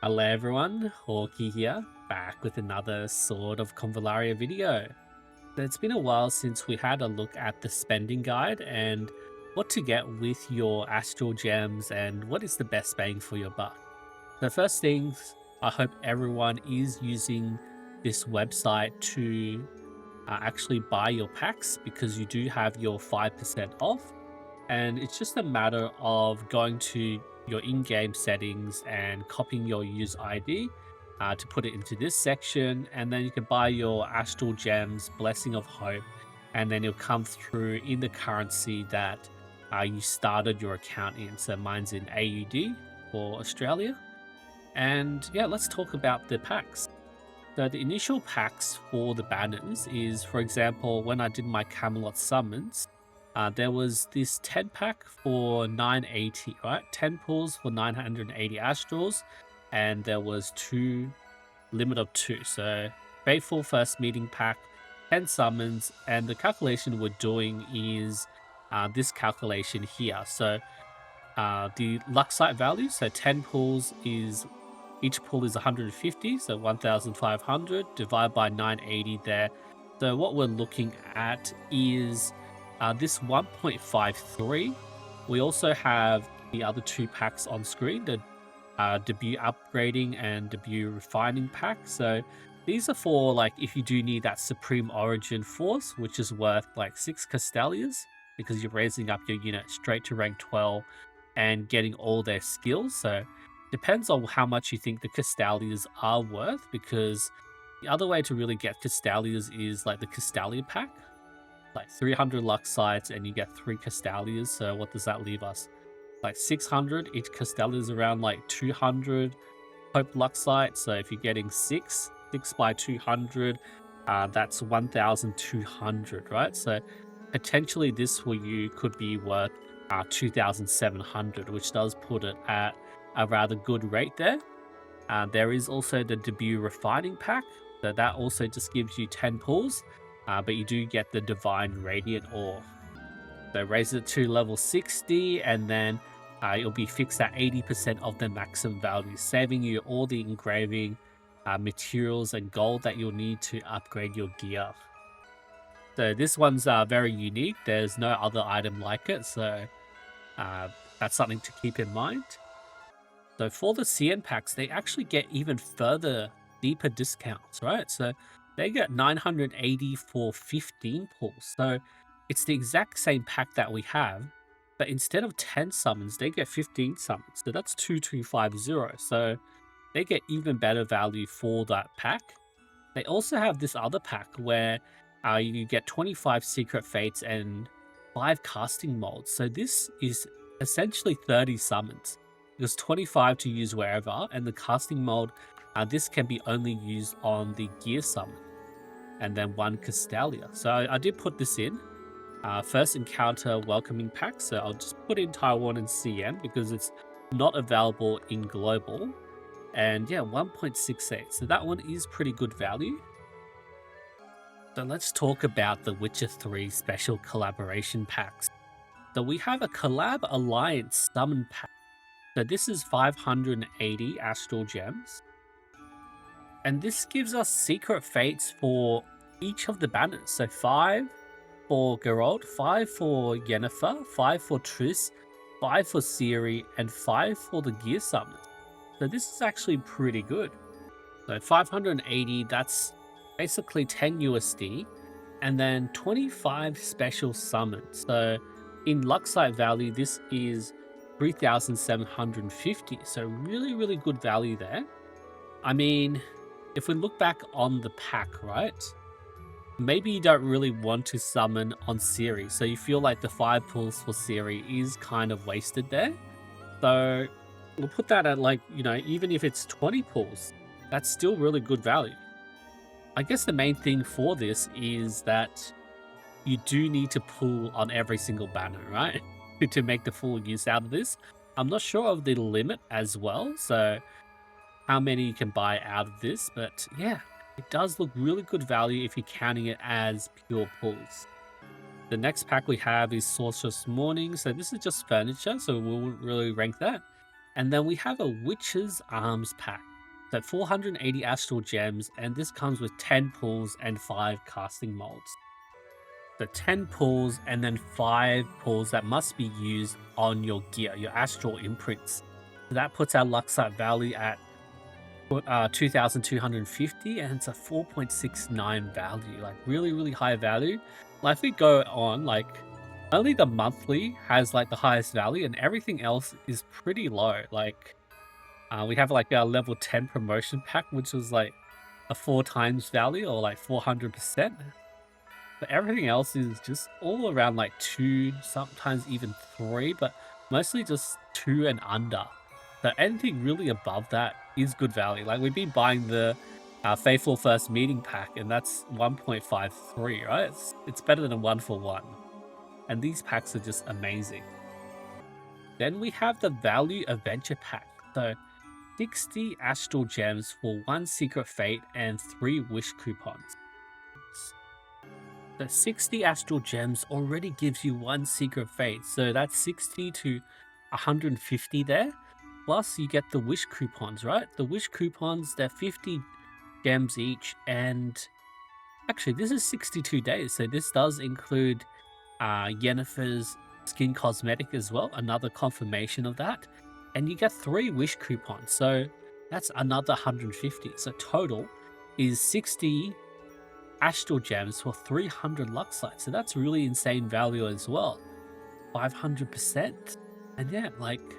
Hello everyone, Hawky here, back with another sort of Convallaria video. So it's been a while since we had a look at the spending guide and what to get with your Astral gems and what is the best bang for your buck. So first things, I hope everyone is using this website to actually buy your packs because you do have your 5% off, and it's just a matter of going to your in-game settings and copying your user ID to put it into this section, and then you can buy your Astral Gems, Blessing of Hope, and then it'll come through in the currency that you started your account in. So mine's in AUD for Australia. And yeah, let's talk about the packs. So the initial packs for the banners is, for example, when I did my Camelot summons, there was this 10 pack for 980, right? 10 pulls for 980 Astrals, and there was two limit of two. So Faithful First Meeting pack, 10 summons, and the calculation we're doing is this calculation here. So the luck site value, so 10 pulls is each pull is 150, so 1,500 divided by 980 there. So what we're looking at is this 1.53. We also have the other two packs on screen, the debut upgrading and debut refining pack. So these are for like if you do need that supreme origin force, which is worth like 6 Castalias because you're raising up your unit straight to rank 12 and getting all their skills. So depends on how much you think the Castalias are worth, because the other way to really get Castalias is like the Castalia pack, like 300 luck sites and you get 3 Castalias. So what does that leave us? Like 600, each Castalia is around like 200 Hope luck sites. So if you're getting 6 by 200, that's 1,200, right? So potentially this for you could be worth 2,700, which does put it at a rather good rate there. There is also the debut refining pack, so that also just gives you 10 pulls, but you do get the divine radiant ore. So raise it to level 60, and then it'll be fixed at 80% of the maximum value, saving you all the engraving materials and gold that you'll need to upgrade your gear. So this one's very unique. There's no other item like it, so that's something to keep in mind. So for the CN packs, they actually get even further, deeper discounts, right? So they get 980 for 15 pulls. So it's the exact same pack that we have, but instead of 10 summons, they get 15 summons. So that's 2250. So they get even better value for that pack. They also have this other pack where you get 25 secret fates and 5 casting molds. So this is essentially 30 summons. There's 25 to use wherever, and the casting mold, this can be only used on the gear summon, and then 1 Castalia. So I did put this in. First encounter welcoming pack, so I'll just put in Taiwan and CN because it's not available in global. And yeah, 1.68. So that one is pretty good value. So let's talk about the Witcher 3 special collaboration packs. So we have a Collab Alliance summon pack. So this is 580 Astral Gems. And this gives us secret fates for each of the banners. So 5 for Geralt, 5 for Yennefer, 5 for Triss, 5 for Ciri, and 5 for the gear summons. So this is actually pretty good. So 580, that's basically 10 USD, and then 25 special summons. So in luck site value, this is 3,750. So really, really good value there. I mean, if we look back on the pack, right? Maybe you don't really want to summon on Ciri, so you feel like the 5 pulls for Ciri is kind of wasted there. So we'll put that at like, even if it's 20 pulls, that's still really good value. I guess the main thing for this is that you do need to pull on every single banner, right? to make the full use out of this. I'm not sure of the limit as well, so how many you can buy out of this, but yeah, it does look really good value if you're counting it as pure pulls. The next pack we have is Sorceress Morning, so this is just furniture, so we won't really rank that. And then we have a Witch's Arms pack. So 480 Astral Gems, and this comes with 10 pulls and 5 casting molds. So 10 pulls and then 5 pulls that must be used on your gear, your Astral imprints. So that puts our Luxite value at 2,250, and it's a 4.69 value, like really, really high value. Like if we go on, like only the monthly has like the highest value and everything else is pretty low. Like we have like our level 10 promotion pack, which was like a 4 times value or like 400%. But everything else is just all around like 2, sometimes even 3, but mostly just 2 and under. So anything really above that is good value. Like we've been buying the Faithful First Meeting pack, and that's 1.53, right? It's better than a 1 for 1. And these packs are just amazing. Then we have the Value Adventure pack. So 60 Astral Gems for 1 Secret Fate and 3 Wish coupons. The 60 Astral Gems already gives you 1 Secret Fate, so that's 60 to 150 there. Plus you get the Wish coupons, right? The Wish coupons, they're 50 gems each, and actually this is 62 days, so this does include Yennefer's skin cosmetic as well, another confirmation of that. And you get 3 Wish coupons, so that's another 150. So total is 60 Astral Gems for 300 Luxite. So that's really insane value as well. 500%. And yeah, like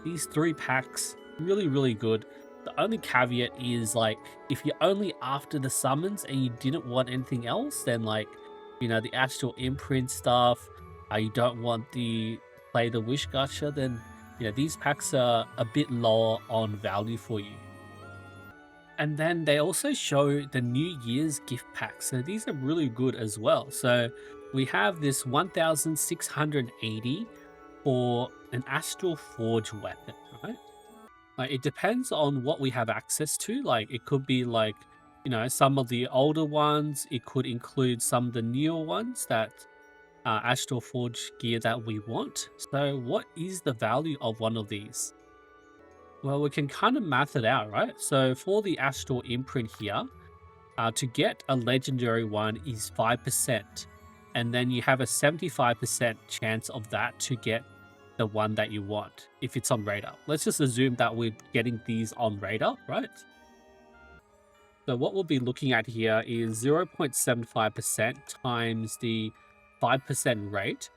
these 3 packs, really, really good. The only caveat is like, if you're only after the summons and you didn't want anything else, then like, you know, the Astral imprint stuff, you don't want the play the Wish gacha, then, you know, these packs are a bit lower on value for you. And then they also show the New Year's gift packs. So these are really good as well. So we have this 1,680 for an Astral Forge weapon, right? Like it depends on what we have access to. Like it could be like, you know, some of the older ones. It could include some of the newer ones that Astral Forge gear that we want. So what is the value of one of these? Well, we can kind of math it out, right? So for the Astral imprint here, to get a legendary one is 5%. And then you have a 75% chance of that to get the one that you want if it's on radar. Let's just assume that we're getting these on radar, right? So what we'll be looking at here is 0.75% times the 5% rate.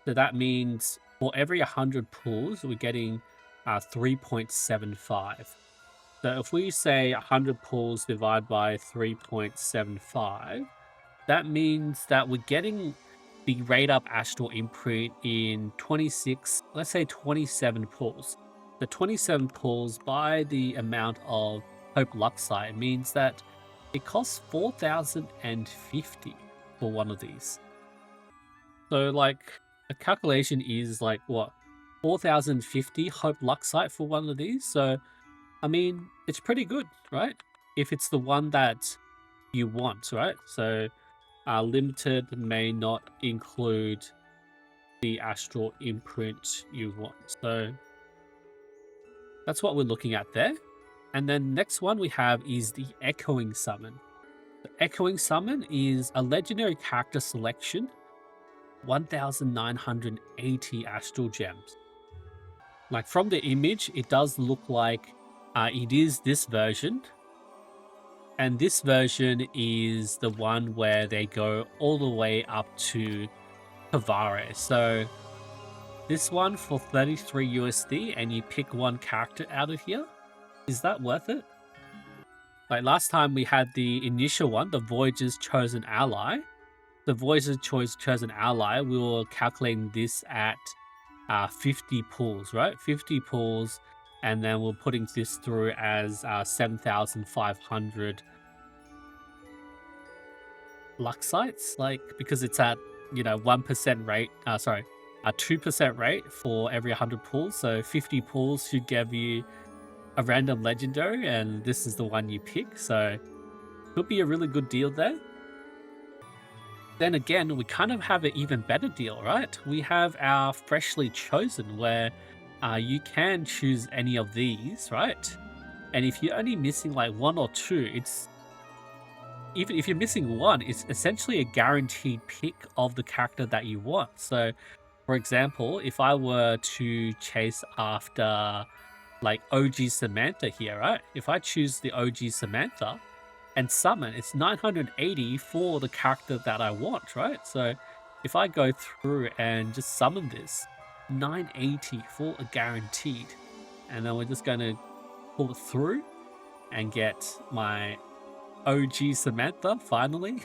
So that means for every 100 pulls, we're getting 3.75. So if we say 100 pulls divided by 3.75, that means that we're getting the rate up Astral imprint in 26, let's say 27 pulls. The 27 pulls by the amount of Hope Luxite means that it costs 4,050 for one of these. So like a calculation is like what, 4,050 Hope Luxite for one of these. So I mean, it's pretty good, right? If it's the one that you want, right? So limited may not include the Astral imprint you want. So that's what we're looking at there. And then next one we have is the Echoing Summon. The Echoing Summon is a legendary character selection, 1,980 Astral Gems. Like from the image, it does look like it is this version. And this version is the one where they go all the way up to Convallaria. So this one for 33 USD and you pick one character out of here. Is that worth it? Like last time we had the initial one, the Voyager's Chosen Ally. The Voyager's Chosen Ally, we were calculating this at 50 pulls, right? 50 pulls, and then we're putting this through as 7,500 Luxites, like because it's at, you know, 1% rate, a 2% rate for every 100 pulls. So 50 pulls should give you a random legendary, and this is the one you pick. So could be a really good deal there. Then again, we kind of have an even better deal, right? We have our Freshly Chosen, where you can choose any of these, right? And if you're only missing like one or two, it's even if you're missing one, it's essentially a guaranteed pick of the character that you want. So, for example, if I were to chase after like OG Samantha here, right? If I choose the OG Samantha and summon, it's 980 for the character that I want, right? So if I go through and just summon this, 980 for a guaranteed. And then we're just going to pull it through and get my OG Samantha finally.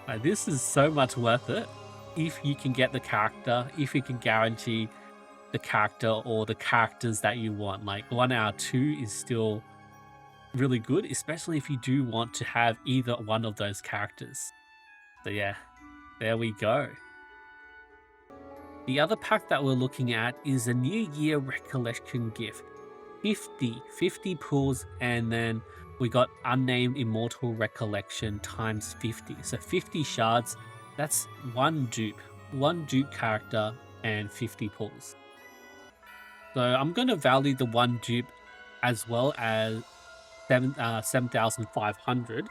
Like, this is so much worth it if you can get the character, if you can guarantee the character or the characters that you want. Like 1 out of 2 is still really good, especially if you do want to have either one of those characters. So yeah, there we go. The other pack that we're looking at is a New Year Recollection gift. 50 pulls, and then we got Unnamed Immortal Recollection times 50. So 50 shards, that's one dupe character, and 50 pulls. So I'm going to value the one dupe as well as 7,500,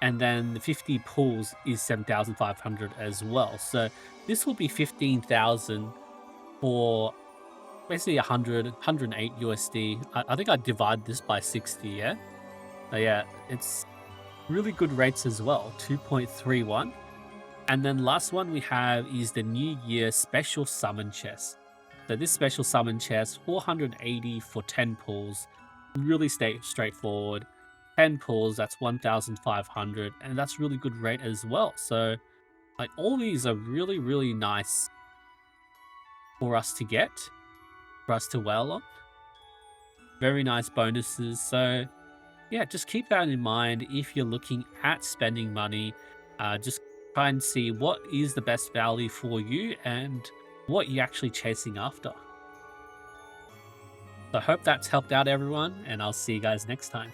and then the 50 pulls is 7,500 as well. So this will be 15,000 for basically 108 USD. I think I divide this by 60, yeah? But yeah, it's really good rates as well, 2.31. And then last one we have is the New Year Special Summon Chest. So this Special Summon Chest, 480 for 10 pulls, really straightforward. 10 pulls, that's 1,500, and that's really good rate as well. So like all these are really nice for us to get, for us to whale on. Very nice bonuses. So yeah, just keep that in mind if you're looking at spending money. Just try and see what is the best value for you and what you're actually chasing after. So I hope that's helped out everyone, and I'll see you guys next time.